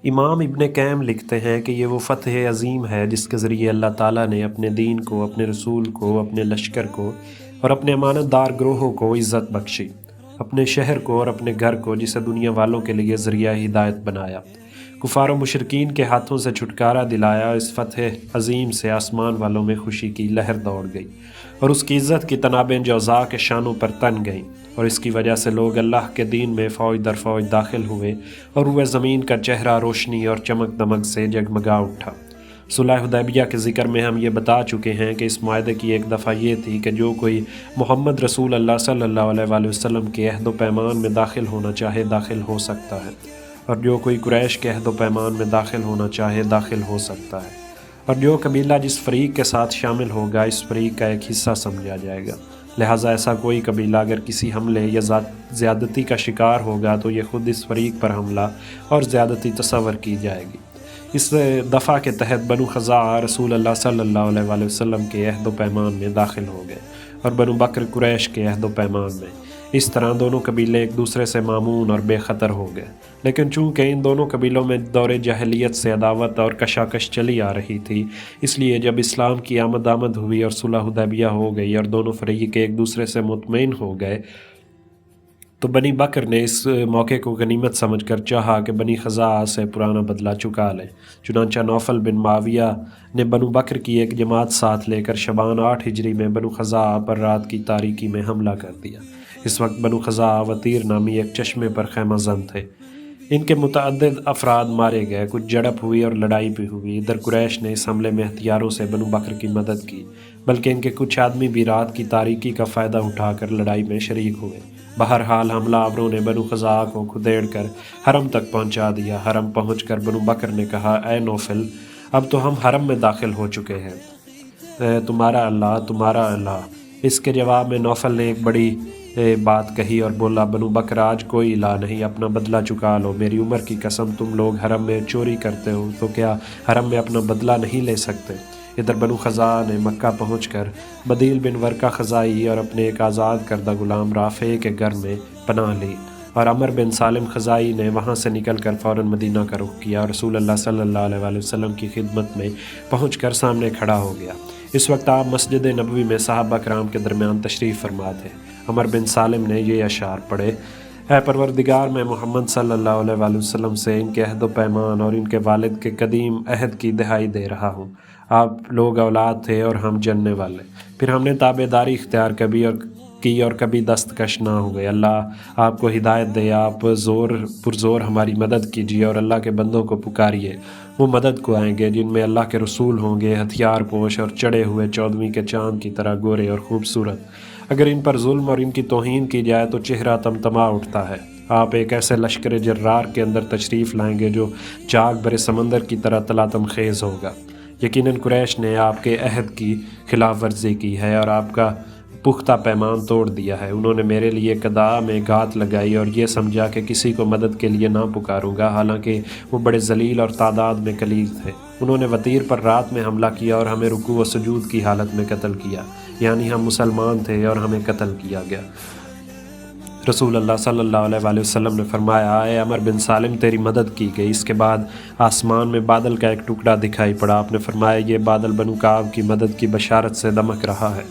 امام ابن قیم لکھتے ہیں کہ یہ وہ فتح عظیم ہے جس کے ذریعے اللہ تعالیٰ نے اپنے دین کو، اپنے رسول کو، اپنے لشکر کو اور اپنے امانت دار گروہوں کو عزت بخشی، اپنے شہر کو اور اپنے گھر کو جسے دنیا والوں کے لیے ذریعہ ہدایت بنایا، کفار و مشرکین کے ہاتھوں سے چھٹکارا دلایا۔ اس فتح عظیم سے آسمان والوں میں خوشی کی لہر دوڑ گئی اور اس کی عزت کی تنابیں جوزا کے شانوں پر تن گئیں، اور اس کی وجہ سے لوگ اللہ کے دین میں فوج در فوج داخل ہوئے اور روئے زمین کا چہرہ روشنی اور چمک دمک سے جگمگا اٹھا۔ صلح حدیبیہ کے ذکر میں ہم یہ بتا چکے ہیں کہ اس معاہدے کی ایک دفعہ یہ تھی کہ جو کوئی محمد رسول اللہ صلی اللہ علیہ وآلہ وسلم کے عہد و پیمان میں داخل ہونا چاہے داخل ہو سکتا ہے، اور جو کوئی قریش کے عہد و پیمان میں داخل ہونا چاہے داخل ہو سکتا ہے، اور جو قبیلہ جس فریق کے ساتھ شامل ہوگا اس فریق کا ایک حصہ سمجھا جائے گا۔ لہٰذا ایسا کوئی قبیلہ اگر کسی حملے یا زیادتی کا شکار ہوگا تو یہ خود اس فریق پر حملہ اور زیادتی تصور کی جائے گی۔ اس دفعہ کے تحت بنو خزاعہ رسول اللہ صلی اللہ علیہ وآلہ وسلم کے عہد و پیمان میں داخل ہو گئے اور بنو بکر قریش کے عہد و پیمان میں۔ اس طرح دونوں قبیلے ایک دوسرے سے مامون اور بے خطر ہو گئے، لیکن چونکہ ان دونوں قبیلوں میں دور جاہلیت سے عداوت اور کشاکش چلی آ رہی تھی، اس لیے جب اسلام کی آمد ہوئی اور صلح حدیبیہ ہو گئی اور دونوں فریق ایک دوسرے سے مطمئن ہو گئے تو بنی بکر نے اس موقع کو غنیمت سمجھ کر چاہا کہ بنی خزاعہ سے پرانا بدلہ چکا لیں۔ چنانچہ نوفل بن معاویہ نے بنو بکر کی ایک جماعت ساتھ لے کر شعبان 8 ہجری میں بنو خزاعہ پر رات کی تاریکی میں حملہ کر دیا۔ اس وقت بنو خزاعہ وطیر نامی ایک چشمے پر خیمہ زن تھے۔ ان کے متعدد افراد مارے گئے، کچھ جھڑپ ہوئی اور لڑائی بھی ہوئی۔ ادھر قریش نے اس حملے میں ہتھیاروں سے بنو بکر کی مدد کی، بلکہ ان کے کچھ آدمی بھی رات کی تاریکی کا فائدہ اٹھا کر لڑائی میں شریک ہوئے۔ بہرحال حملہ آوروں نے بنو خزاعہ کو کھدیڑ کر حرم تک پہنچا دیا۔ حرم پہنچ کر بنو بکر نے کہا، اے نوفل، اب تو ہم حرم میں داخل ہو چکے ہیں، تمہارا اللہ۔ اس کے جواب میں نوفل نے ایک بڑی بات کہی اور بولا، بنو بکر آج کوئی الہ نہیں، اپنا بدلہ چکا لو۔ میری عمر کی قسم، تم لوگ حرم میں چوری کرتے ہو تو کیا حرم میں اپنا بدلہ نہیں لے سکتے؟ ادھر بنو خزاعہ نے مکہ پہنچ کر بدیل بن ورقہ خزائی اور اپنے ایک آزاد کردہ غلام رافع کے گھر میں پناہ لی، اور عمر بن سالم خزائی نے وہاں سے نکل کر فوراً مدینہ کا رخ کیا اور رسول اللہ صلی اللہ علیہ وآلہ وسلم کی خدمت میں پہنچ کر سامنے کھڑا ہو گیا۔ اس وقت آپ مسجد نبوی میں صحابہ کرام کے درمیان تشریف فرما تھے۔ عمر بن سالم نے یہ اشعار پڑھے، اے پروردگار، میں محمد صلی اللہ علیہ وآلہ وسلم سے ان کے عہد و پیمان اور ان کے والد کے قدیم عہد کی دہائی دے رہا ہوں۔ آپ لوگ اولاد تھے اور ہم جننے والے، پھر ہم نے تابع داری اختیار کی اور کبھی دستکش نہ ہوئے۔ اللہ آپ کو ہدایت دے، آپ پرزور ہماری مدد کیجیے اور اللہ کے بندوں کو پکاریے، وہ مدد کو آئیں گے جن میں اللہ کے رسول ہوں گے، ہتھیار پوش اور چڑھے ہوئے 14ویں کے چاند کی طرح گورے اور خوبصورت۔ اگر ان پر ظلم اور ان کی توہین کی جائے تو چہرہ تمتما اٹھتا ہے۔ آپ ایک ایسے لشکر جرار کے اندر تشریف لائیں گے جو چاک برے سمندر کی طرح تلاطم خیز ہوگا۔ یقیناً قریش نے آپ کے عہد کی خلاف ورزی کی ہے اور آپ کا پختہ پیمان توڑ دیا ہے۔ انہوں نے میرے لیے قضاء میں گھات لگائی اور یہ سمجھا کہ کسی کو مدد کے لیے نہ پکاروں گا، حالانکہ وہ بڑے ذلیل اور تعداد میں قلیل تھے۔ انہوں نے وطیر پر رات میں حملہ کیا اور ہمیں رکوع و سجود کی حالت میں قتل کیا، یعنی ہم مسلمان تھے اور ہمیں قتل کیا گیا۔ رسول اللہ صلی اللہ علیہ وآلہ وسلم نے فرمایا، اے عمر بن سالم، تیری مدد کی گئی۔ اس کے بعد آسمان میں بادل کا ایک ٹکڑا دکھائی پڑا۔ آپ نے فرمایا، یہ بادل بنو کعب کی مدد کی بشارت سے دمک رہا ہے۔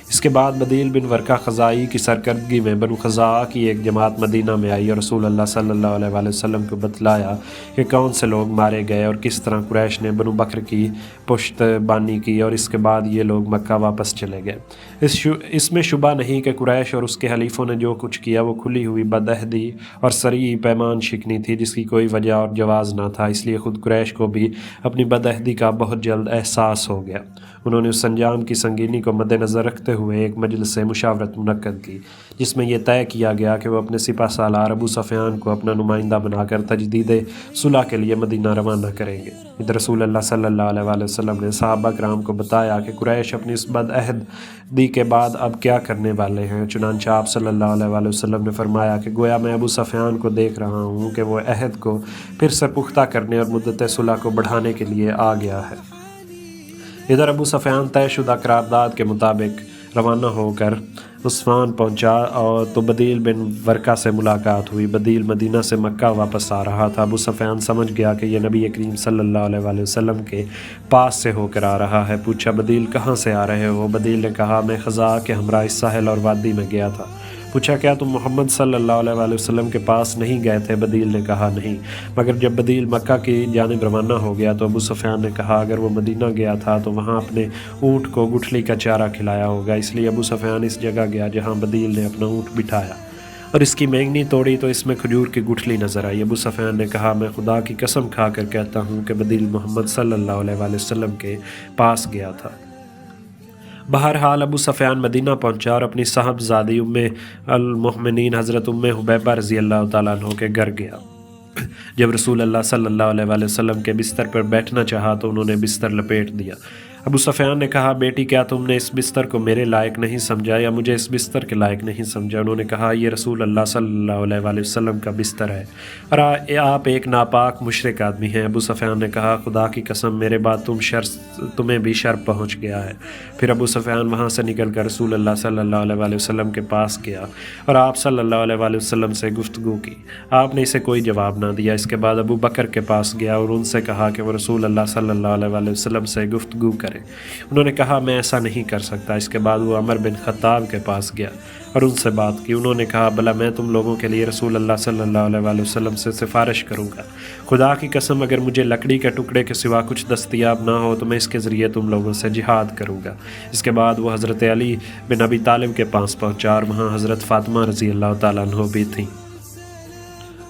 اس کے بعد بدیل بن ورقہ خزائی کی سرکردگی میں بنو خزاعہ کی ایک جماعت مدینہ میں آئی اور رسول اللہ صلی اللہ علیہ وآلہ وسلم کو بتلایا کہ کون سے لوگ مارے گئے اور کس طرح قریش نے بنو بکر کی پشت بانی کی، اور اس کے بعد یہ لوگ مکہ واپس چلے گئے۔ اس میں شبہ نہیں کہ قریش اور اس کے حلیفوں نے جو کچھ کیا وہ کھلی ہوئی بدعہدی اور صریح پیمان شکنی تھی جس کی کوئی وجہ اور جواز نہ تھا، اس لیے خود قریش کو بھی اپنی بدعہدی کا بہت جلد احساس ہو گیا۔ انہوں نے اس انجام کی سنگینی کو مد نظر رکھتے ہوئے ایک مجلس سے مشاورت منعقد کی، جس میں یہ طے کیا گیا کہ وہ اپنے سپہ سالار ابو سفیان کو اپنا نمائندہ بنا کر تجدید صلح کے لیے مدینہ روانہ کریں گے۔ ادھر رسول اللہ صلی اللہ علیہ وآلہ وسلم نے صحابہ کرام کو بتایا کہ قریش اپنی اس بدعہدی کے بعد اب کیا کرنے والے ہیں۔ چنانچہ آپ صلی اللہ علیہ وآلہ وسلم نے فرمایا کہ گویا میں ابو سفیان کو دیکھ رہا ہوں کہ وہ عہد کو پھر سے پختہ کرنے اور مدت صلح کو بڑھانے کے لیے آ گیا ہے۔ ادھر ابو سفیان طے شدہ قرارداد کے مطابق روانہ ہو کر عثمان پہنچا اور تو بدیل بن ورقہ سے ملاقات ہوئی۔ بدیل مدینہ سے مکہ واپس آ رہا تھا۔ ابو سفیان سمجھ گیا کہ یہ نبی کریم صلی اللہ علیہ وآلہ وسلم کے پاس سے ہو کر آ رہا ہے۔ پوچھا بدیل کہاں سے آ رہے ہو؟ بدیل نے کہا میں خزاع کے ہمراہ اس ساحل اور وادی میں گیا تھا۔ پوچھا کیا تم محمد صلی اللہ علیہ وآلہ وسلم کے پاس نہیں گئے تھے؟ بدیل نے کہا نہیں، مگر جب بدیل مکہ کی جانب روانہ ہو گیا تو ابو سفیان نے کہا اگر وہ مدینہ گیا تھا تو وہاں اپنے اونٹ کو گٹھلی کا چارہ کھلایا ہوگا، اس لیے ابو سفیان اس جگہ گیا جہاں بدیل نے اپنا اونٹ بٹھایا اور اس کی مینگنی توڑی تو اس میں کھجور کی گٹھلی نظر آئی۔ ابو سفیان نے کہا میں خدا کی قسم کھا کر کہتا ہوں کہ بدیل محمد صلی اللہ علیہ وآلہ وسلم کے پاس گیا تھا۔ بہرحال ابو سفیان مدینہ پہنچا اور اپنی صاحبزادی ام المؤمنین حضرت ام حبیبہ رضی اللہ تعالیٰ عنہ کے گھر گیا۔ جب رسول اللہ صلی اللہ علیہ وآلہ وسلم کے بستر پر بیٹھنا چاہا تو انہوں نے بستر لپیٹ دیا۔ ابو سفیان نے کہا بیٹی کیا تم نے اس بستر کو میرے لائق نہیں سمجھا یا مجھے اس بستر کے لائق نہیں سمجھا؟ انہوں نے کہا یہ رسول اللہ صلی اللہ علیہ وآلہ وسلم کا بستر ہے اور آپ ایک ناپاک مشرک آدمی ہیں۔ ابو سفیان نے کہا خدا کی قسم میرے بعد تمہیں بھی شر پہنچ گیا ہے۔ پھر ابو سفیان وہاں سے نکل کر رسول اللہ صلی اللہ علیہ وآلہ وسلم کے پاس گیا اور آپ صلی اللہ علیہ وآلہ وسلم سے گفتگو کی۔ آپ نے اسے کوئی جواب نہ دیا۔ اس کے بعد ابو بکر کے پاس گیا اور ان سے کہا کہ وہ رسول اللہ صلی اللہ علیہ وآلہ وسلم سے گفتگو کریں۔ انہوں نے کہا میں ایسا نہیں کر سکتا۔ اس کے بعد وہ عمر بن خطاب کے پاس گیا اور ان سے بات کی۔ انہوں نے کہا بھلا میں تم لوگوں کے لیے رسول اللہ صلی اللہ علیہ وآلہ وسلم سے سفارش کروں گا۔ خدا کی قسم اگر مجھے لکڑی کے ٹکڑے کے سوا کچھ دستیاب نہ ہو تو میں اس کے ذریعے تم لوگوں سے جہاد کروں گا۔ اس کے بعد وہ حضرت علی بن ابی طالب کے پاس پہنچا اور وہاں حضرت فاطمہ رضی اللہ تعالیٰ عنہ بھی تھیں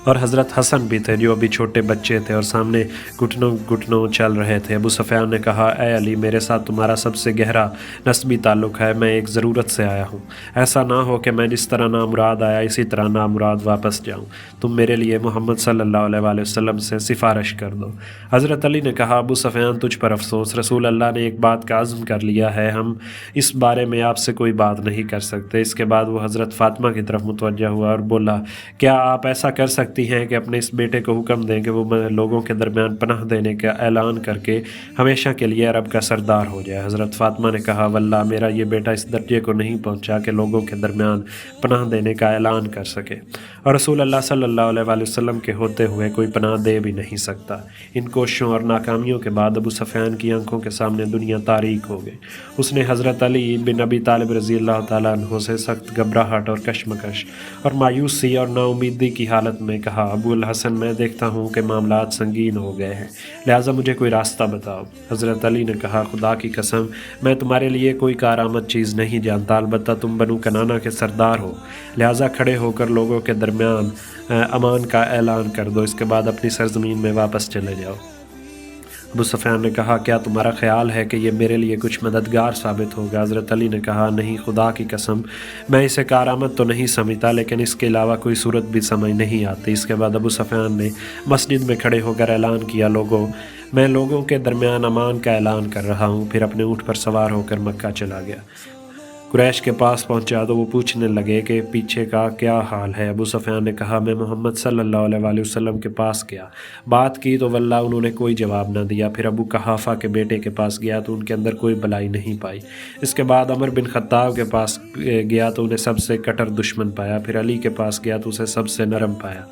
اور حضرت حسن بھی تھے جو ابھی چھوٹے بچے تھے اور سامنے گھٹنوں چل رہے تھے۔ ابو سفیان نے کہا اے علی میرے ساتھ تمہارا سب سے گہرا نسبی تعلق ہے، میں ایک ضرورت سے آیا ہوں، ایسا نہ ہو کہ میں جس طرح نامراد آیا اسی طرح نامراد واپس جاؤں، تم میرے لیے محمد صلی اللہ علیہ وآلہ وسلم سے سفارش کر دو۔ حضرت علی نے کہا ابو سفیان تجھ پر افسوس، رسول اللہ نے ایک بات کا عزم کر لیا ہے، ہم اس بارے میں آپ سے کوئی بات نہیں کر سکتے۔ اس کے بعد وہ حضرت فاطمہ کی طرف متوجہ ہوا اور بولا کیا آپ ایسا کر سکتی ہیں کہ اپنے اس بیٹے کو حکم دیں کہ وہ لوگوں کے درمیان پناہ دینے کا اعلان کر کے ہمیشہ کے لیے عرب کا سردار ہو جائے؟ حضرت فاطمہ نے کہا واللہ میرا یہ بیٹا اس درجے کو نہیں پہنچا کہ لوگوں کے درمیان پناہ دینے کا اعلان کر سکے، اور رسول اللہ صلی اللہ علیہ وآلہ وسلم کے ہوتے ہوئے کوئی پناہ دے بھی نہیں سکتا۔ ان کوششوں اور ناکامیوں کے بعد ابو سفیان کی آنکھوں کے سامنے دنیا تاریک ہو گئی۔ اس نے حضرت علی بن ابی طالب رضی اللہ تعالیٰ عنہ سے سخت گھبراہٹ اور کشمکش اور مایوسی اور نا امیدی کی حالت میں کہا ابو الحسن میں دیکھتا ہوں کہ معاملات سنگین ہو گئے ہیں، لہٰذا مجھے کوئی راستہ بتاؤ۔ حضرت علی نے کہا خدا کی قسم میں تمہارے لیے کوئی کارآمد چیز نہیں جانتا، البتہ تم بنو کنانہ کے سردار ہو، لہٰذا کھڑے ہو کر لوگوں کے درمیان امان کا اعلان کر دو، اس کے بعد اپنی سرزمین میں واپس چلے جاؤ۔ ابو سفیان نے کہا کیا تمہارا خیال ہے کہ یہ میرے لیے کچھ مددگار ثابت ہوگا؟ حضرت علی نے کہا نہیں، خدا کی قسم میں اسے کارآمد تو نہیں سمجھتا، لیکن اس کے علاوہ کوئی صورت بھی سمجھ نہیں آتی۔ اس کے بعد ابو سفیان نے مسجد میں کھڑے ہو کر اعلان کیا میں لوگوں کے درمیان امان کا اعلان کر رہا ہوں، پھر اپنے اونٹ پر سوار ہو کر مکہ چلا گیا۔ قریش کے پاس پہنچا تو وہ پوچھنے لگے کہ پیچھے کا کیا حال ہے؟ ابو سفیان نے کہا میں محمد صلی اللہ علیہ وآلہ وسلم کے پاس گیا، بات کی تو واللہ انہوں نے کوئی جواب نہ دیا۔ پھر ابو قحافہ کے بیٹے کے پاس گیا تو ان کے اندر کوئی بلائی نہیں پائی۔ اس کے بعد عمر بن خطاب کے پاس گیا تو انہیں سب سے کٹر دشمن پایا۔ پھر علی کے پاس گیا تو اسے سب سے نرم پایا۔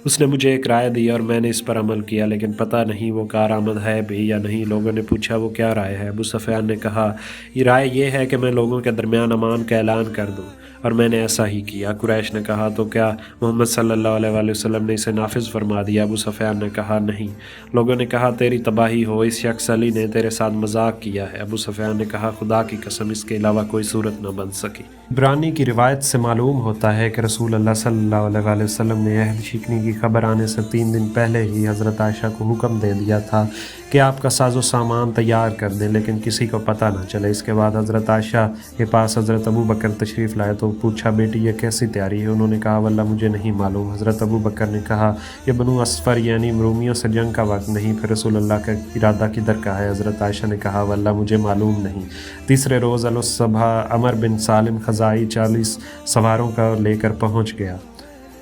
اس نے مجھے ایک رائے دی اور میں نے اس پر عمل کیا، لیکن پتہ نہیں وہ کارآمد ہے بھی یا نہیں۔ لوگوں نے پوچھا وہ کیا رائے ہے؟ ابو سفیان نے کہا یہ رائے یہ ہے کہ میں لوگوں کے درمیان امان کا اعلان کر دوں، اور میں نے ایسا ہی کیا۔ قریش نے کہا تو کیا محمد صلی اللہ علیہ وآلہ وسلم نے اسے نافذ فرما دیا؟ ابو سفیان نے کہا نہیں۔ لوگوں نے کہا تیری تباہی ہو، اس شخص علی نے تیرے ساتھ مذاق کیا ہے۔ ابو سفیان نے کہا خدا کی قسم اس کے علاوہ کوئی صورت نہ بن سکی۔ عبرانی کی روایت سے معلوم ہوتا ہے کہ رسول اللہ صلی اللہ علیہ وآلہ وسلم نے عہد شکنی کی خبر آنے سے 3 دن پہلے ہی حضرت عائشہ کو حکم دے دیا تھا کہ آپ کا ساز و سامان تیار کر دیں، لیکن کسی کو پتہ نہ چلے۔ اس کے بعد حضرت عائشہ کے پاس حضرت ابو بکر تشریف لائے تو پوچھا بیٹی یہ کیسی تیاری ہے؟ انہوں نے کہا واللہ مجھے نہیں معلوم۔ حضرت ابو بکر نے کہا یہ بنو اسفر یعنی رومیوں سے جنگ کا وقت نہیں، پھر رسول اللہ کا ارادہ کدھر کا ہے؟ حضرت عائشہ نے کہا واللہ مجھے معلوم نہیں۔ تیسرے روز الصبح عمر بن سالم خزاعی 40 سواروں کا لے کر پہنچ گیا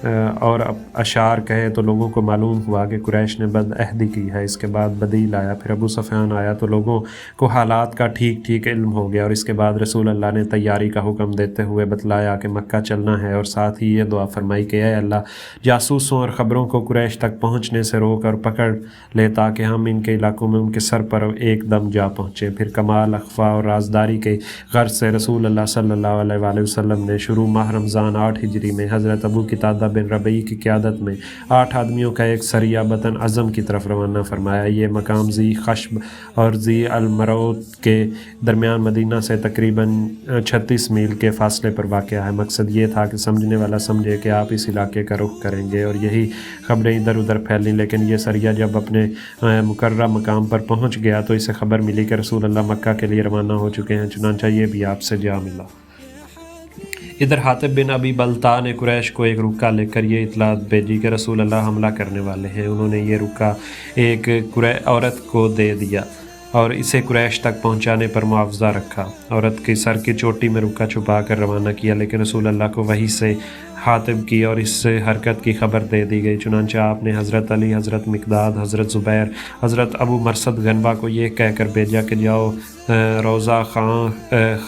اور اشعار کہے تو لوگوں کو معلوم ہوا کہ قریش نے بد عہدی کی ہے۔ اس کے بعد بدیل آیا، پھر ابو سفیان آیا، تو لوگوں کو حالات کا ٹھیک ٹھیک علم ہو گیا، اور اس کے بعد رسول اللہ نے تیاری کا حکم دیتے ہوئے بتلایا کہ مکہ چلنا ہے، اور ساتھ ہی یہ دعا فرمائی کہ اے اللہ جاسوسوں اور خبروں کو قریش تک پہنچنے سے روک اور پکڑ لے تاکہ ہم ان کے علاقوں میں ان کے سر پر ایک دم جا پہنچیں۔ پھر کمال، اخفا اور رازداری کے غرض سے رسول اللہ صلی اللہ علیہ وآلہ وسلم نے شروع ماہ رمضان 8 ہجری میں حضرت ابو قتادہ بن ربیع کی قیادت میں 8 آدمیوں کا ایک سریہ بطن عظم کی طرف روانہ فرمایا۔ یہ مقام ذی خشب اور ذی المروت کے درمیان مدینہ سے تقریباً 36 میل کے فاصلے پر واقع ہے۔ مقصد یہ تھا کہ سمجھنے والا سمجھے کہ آپ اس علاقے کا رخ کریں گے، اور یہی خبریں ادھر ادھر پھیلیں۔ لیکن یہ سریہ جب اپنے مقررہ مقام پر پہنچ گیا تو اسے خبر ملی کہ رسول اللہ مکہ کے لیے روانہ ہو چکے ہیں، چنانچہ یہ بھی آپ سے جا ملا۔ ادھر حاطب بن ابی بلتع نے قریش کو ایک رکا لے کر یہ اطلاع بھیجی کہ رسول اللہ حملہ کرنے والے ہیں۔ انہوں نے یہ رکا ایک عورت کو دے دیا اور اسے قریش تک پہنچانے پر معاوضہ رکھا۔ عورت کے سر کی چوٹی میں رکا چھپا کر روانہ کیا، لیکن رسول اللہ کو وحی سے حاطب کی اور اس حرکت کی خبر دے دی گئی۔ چنانچہ آپ نے حضرت علی، حضرت مقداد، حضرت زبیر، حضرت ابو مرثد غنوہ کو یہ کہہ کر بھیجا کہ جاؤ روضہ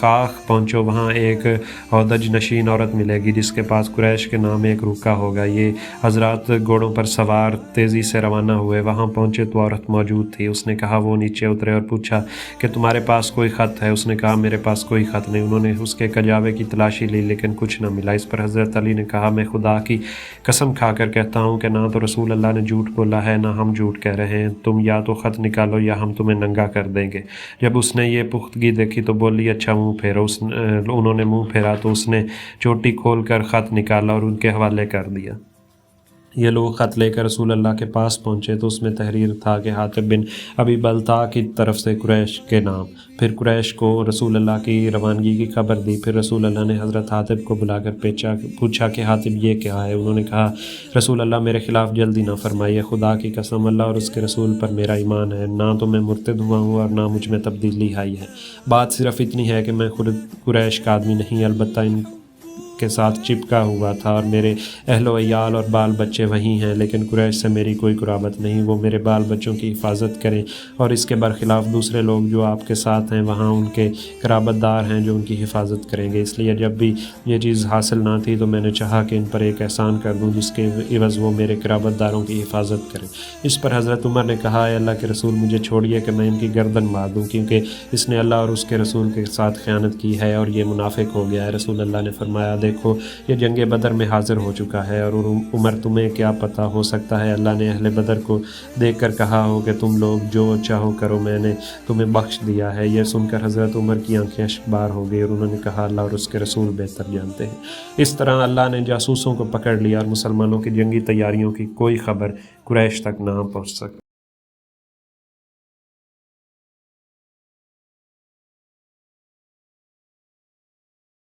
خاخ پہنچو، وہاں ایک ہودج نشین عورت ملے گی جس کے پاس قریش کے نام ایک رکا ہوگا۔ یہ حضرات گھوڑوں پر سوار تیزی سے روانہ ہوئے، وہاں پہنچے تو عورت موجود تھی۔ اس نے کہا، وہ نیچے اترے اور پوچھا کہ تمہارے پاس کوئی خط ہے؟ اس نے کہا، میرے پاس کوئی خط نہیں۔ انہوں نے اس کے کجاوے کی تلاشی لی لیکن کچھ نہ ملا۔ اس پر حضرت علی نے کہا، میں خدا کی قسم کھا کر کہتا ہوں کہ نہ تو رسول اللہ نے جھوٹ بولا ہے نہ ہم جھوٹ کہہ رہے ہیں، تم یا تو خط نکالو یا ہم تمہیں ننگا کر دیں گے۔ جب اس نے یہ پختگی دیکھی تو بولی، اچھا منہ پھیرو۔ انہوں نے منہ پھیرا تو اس نے چوٹی کھول کر خط نکالا اور ان کے حوالے کر دیا۔ یہ لوگ خط لے کر رسول اللہ کے پاس پہنچے تو اس میں تحریر تھا کہ حاطب بن ابی بلتع کی طرف سے قریش کے نام۔ پھر قریش کو رسول اللہ کی روانگی کی خبر دی۔ پھر رسول اللہ نے حضرت حاطب کو بلا کر پوچھا کہ حاطب یہ کیا ہے؟ انہوں نے کہا، رسول اللہ میرے خلاف جلدی نہ فرمائیے، خدا کی قسم اللہ اور اس کے رسول پر میرا ایمان ہے، نہ تو میں مرتد ہوا ہوں اور نہ مجھ میں تبدیلی آئی ہے۔ بات صرف اتنی ہے کہ میں خود قریش کا آدمی نہیں، البتہ ان کے ساتھ چپکا ہوا تھا اور میرے اہل و عیال اور بال بچے وہی ہیں، لیکن قریش سے میری کوئی قرابت نہیں۔ وہ میرے بال بچوں کی حفاظت کریں، اور اس کے برخلاف دوسرے لوگ جو آپ کے ساتھ ہیں وہاں ان کے قرابت دار ہیں جو ان کی حفاظت کریں گے۔ اس لیے جب بھی یہ چیز حاصل نہ تھی تو میں نے چاہا کہ ان پر ایک احسان کر دوں جس کے عوض وہ میرے قرابت داروں کی حفاظت کریں۔ اس پر حضرت عمر نے کہا، اے اللہ کے رسول مجھے چھوڑیے کہ میں ان کی گردن مار دوں، کیونکہ اس نے اللہ اور اس کے رسول کے ساتھ خیانت کی ہے اور یہ منافق ہو گیا ہے۔ رسول اللہ نے فرمایا، دیکھو یہ جنگ بدر میں حاضر ہو چکا ہے، اور عمر تمہیں کیا پتہ، ہو سکتا ہے اللہ نے اہل بدر کو دیکھ کر کہا ہو کہ تم لوگ جو چاہو کرو، میں نے تمہیں بخش دیا ہے۔ یہ سن کر حضرت عمر کی آنکھیں اشکبار ہو گئی اور انہوں نے کہا، اللہ اور اس کے رسول بہتر جانتے ہیں۔ اس طرح اللہ نے جاسوسوں کو پکڑ لیا اور مسلمانوں کی جنگی تیاریوں کی کوئی خبر قریش تک نہ پہنچ سکی۔